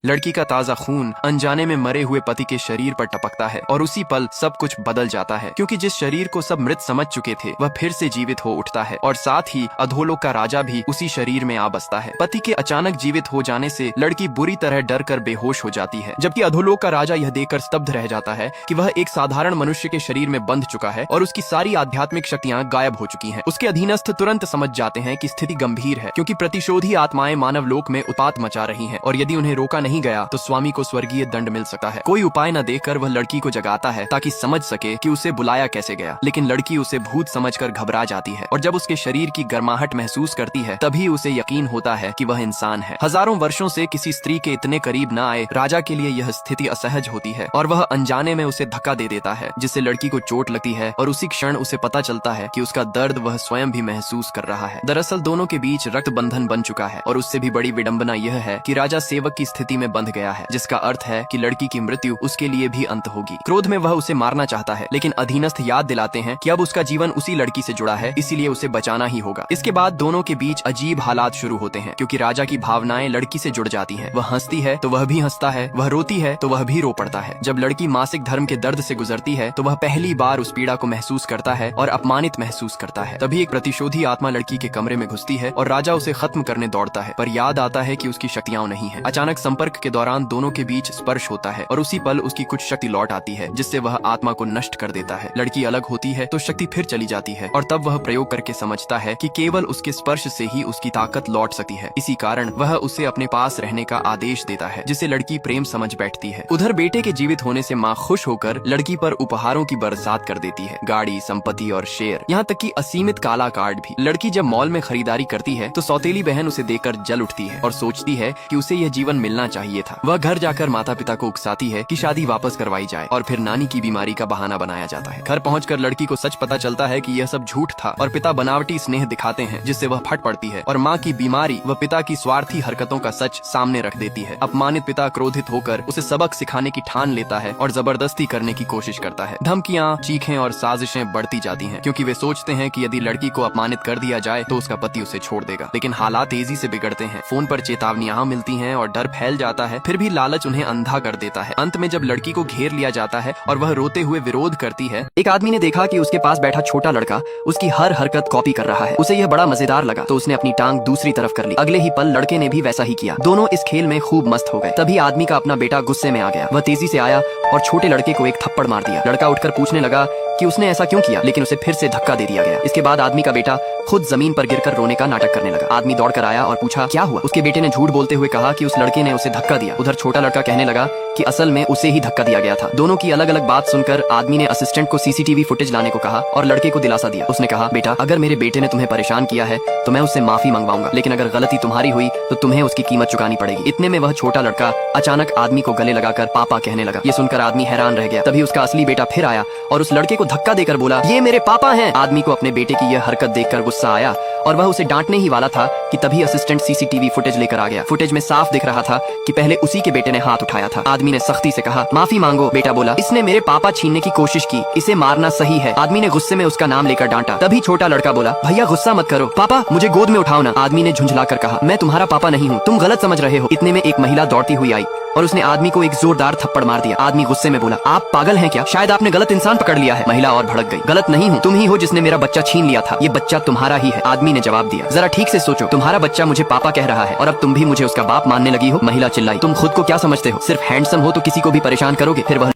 लड़की का ताजा खून अनजाने में मरे हुए पति के शरीर पर टपकता है और उसी पल सब कुछ बदल जाता है, क्योंकि जिस शरीर को सब मृत समझ चुके थे वह फिर से जीवित हो उठता है और साथ ही अधोलोक का राजा भी उसी शरीर में आ बसता है। पति के अचानक जीवित हो जाने से लड़की बुरी तरह डर कर बेहोश हो जाती है, जबकि अधोलोक का राजा यह देखकर स्तब्ध रह जाता है कि वह एक साधारण मनुष्य के शरीर में बंध चुका है और उसकी सारी आध्यात्मिक शक्तियां गायब हो चुकी हैं। उसके अधीनस्थ तुरंत समझ जाते हैं कि स्थिति गंभीर है, क्योंकि प्रतिशोधी आत्माएं मानव लोक में उत्पात मचा रही हैं और यदि उन्हें रोका नहीं गया तो स्वामी को स्वर्गीय दंड मिल सकता है। कोई उपाय न देखकर वह लड़की को जगाता है ताकि समझ सके कि उसे बुलाया कैसे गया, लेकिन लड़की उसे भूत समझकर घबरा जाती है और जब उसके शरीर की गर्माहट महसूस करती है तभी उसे यकीन होता है कि वह इंसान है। हजारों वर्षों से किसी स्त्री के इतने करीब न आए राजा के लिए यह स्थिति असहज होती है और वह अनजाने में उसे धक्का दे देता है, जिससे लड़की को चोट लगती है और उसी क्षण उसे पता चलता है कि उसका दर्द वह स्वयं भी महसूस कर रहा है। दरअसल दोनों के बीच रक्त बंधन बन चुका है और उससे भी बड़ी विडंबना यह है कि राजा सेवक की स्थिति में बंध गया है, जिसका अर्थ है कि लड़की की मृत्यु उसके लिए भी अंत होगी। क्रोध में वह उसे मारना चाहता है, लेकिन अधीनस्थ याद दिलाते हैं कि अब उसका जीवन उसी लड़की से जुड़ा है, इसीलिए उसे बचाना ही होगा। इसके बाद दोनों के बीच अजीब हालात शुरू होते हैं, क्योंकि राजा की भावनाएं लड़की से जुड़ जाती हैं। वह हंसती है तो वह भी हंसता है, वह रोती है तो वह भी रो पड़ता है। जब लड़की मासिक धर्म के दर्द से गुजरती है तो वह पहली बार उस पीड़ा को महसूस करता है और अपमानित महसूस करता है। तभी एक प्रतिशोधी आत्मा लड़की के कमरे में घुसती है और राजा उसे खत्म करने दौड़ता है, पर याद आता है कि उसकी शक्तियां नहीं है। अचानक संपर्क के दौरान दोनों के बीच स्पर्श होता है और उसी पल उसकी कुछ शक्ति लौट आती है, जिससे वह आत्मा को नष्ट कर देता है। लड़की अलग होती है तो शक्ति फिर चली जाती है और तब वह प्रयोग करके समझता है कि केवल उसके स्पर्श से ही उसकी ताकत लौट सकती है। इसी कारण वह उसे अपने पास रहने का आदेश देता है, जिसे लड़की प्रेम समझ बैठती है। उधर बेटे के जीवित होने से माँ खुश होकर लड़की पर उपहारों की बरसात कर देती है, गाड़ी, संपत्ति और शेर, यहाँ तक कि असीमित काला कार्ड भी। लड़की जब मॉल में खरीदारी करती है तो सौतेली बहन उसे देखकर जल उठती है और सोचती है कि उसे यह जीवन मिलना चाहिए था। वह घर जाकर माता पिता को उकसाती है कि शादी वापस करवाई जाए और फिर नानी की बीमारी का बहाना बनाया जाता है। घर पहुंचकर लड़की को सच पता चलता है कि यह सब झूठ था और पिता बनावटी स्नेह दिखाते हैं, जिससे वह फट पड़ती है और माँ की बीमारी व पिता की स्वार्थी हरकतों का सच सामने रख देती है। अपमानित पिता क्रोधित होकर उसे सबक सिखाने की ठान लेता है और जबरदस्ती करने की कोशिश करता है। धमकियाँ, चीखें और साजिशें बढ़ती जाती हैं, क्योंकि वे सोचते हैं कि यदि लड़की को अपमानित कर दिया जाए तो उसका पति उसे छोड़ देगा। लेकिन हालात तेजी से बिगड़ते हैं। फोन पर चेतावनियां मिलती हैं और डर फैल जाता है, फिर भी लालच उन्हें अंधा कर देता है। अंत में जब लड़की को घेर लिया जाता है और वह रोते हुए विरोध करती है, एक आदमी ने देखा कि उसके पास बैठा छोटा लड़का उसकी हर हरकत कॉपी कर रहा है। उसे यह बड़ा मजेदार लगा तो उसने अपनी टांग दूसरी तरफ कर ली। अगले ही पल लड़के ने भी वैसा ही किया। दोनों इस खेल में खूब मस्त हो गए। तभी आदमी का अपना बेटा गुस्से में आ गया। वह तेजी से आया और छोटे लड़के को एक थप्पड़ मार दिया। लड़का उठकर पूछने लगा कि उसने ऐसा क्यों किया, लेकिन उसे फिर से धक्का दे दिया गया। इसके बाद आदमी का बेटा खुद जमीन पर गिरकर रोने का नाटक करने लगा। आदमी दौड़कर आया और पूछा क्या हुआ। उसके बेटे ने झूठ बोलते हुए कहा कि उस लड़के ने उसे धक्का दिया। उधर छोटा लड़का कहने लगा कि असल में उसे ही धक्का दिया गया था। दोनों की अलग अलग बात सुनकर आदमी ने असिस्टेंट को सीसीटीवी फुटेज लाने को कहा और लड़के को दिलासा दिया। उसने कहा, बेटा अगर मेरे बेटे ने तुम्हें परेशान किया है तो मैं उससे माफी मंगवाऊंगा, लेकिन अगर गलती तुम्हारी हुई तो तुम्हें उसकी कीमत चुकानी पड़ेगी। इतने में वह छोटा लड़का अचानक आदमी को गले लगाकर पापा कहने लगा। ये सुनकर आदमी हैरान रह गया। तभी उसका असली बेटा फिर आया और उस लड़के को धक्का देकर बोला, ये मेरे पापा हैं। आदमी को अपने बेटे की यह हरकत देखकर गुस्सा आया और वह उसे डांटने ही वाला था कि तभी असिस्टेंट सीसीटीवी फुटेज लेकर आ गया। फुटेज में साफ दिख रहा था कि पहले उसी के बेटे ने हाथ उठाया था। आदमी ने सख्ती से कहा, माफी मांगो। बेटा बोला, इसने मेरे पापा छीनने की कोशिश की, इसे मारना सही है। आदमी ने गुस्से में उसका नाम लेकर डांटा। तभी छोटा लड़का बोला, भैया गुस्सा मत करो, पापा मुझे गोद में उठाओ ना। आदमी ने झुंझलाकर कहा, मैं तुम्हारा पापा नहीं हूँ, तुम गलत समझ रहे हो। इतने में एक महिला दौड़ती हुई आई और उसने आदमी को एक जोरदार थप्पड़ मार दिया। आदमी गुस्से में बोला, आप पागल हैं क्या, शायद आपने गलत इंसान पकड़ लिया है। महिला और भड़क गई, गलत नहीं हूँ, तुम ही हो जिसने मेरा बच्चा छीन लिया था। ये बच्चा तुम्हारा ही है। आदमी ने जवाब दिया, जरा ठीक से सोचो, तुम्हारा बच्चा मुझे पापा कह रहा है और अब तुम भी मुझे उसका बाप मानने लगी हो। महिला चिल्लाई, तुम खुद को क्या समझते हो, सिर्फ हैंडसम हो तो किसी को भी परेशान करोगे। फिर वह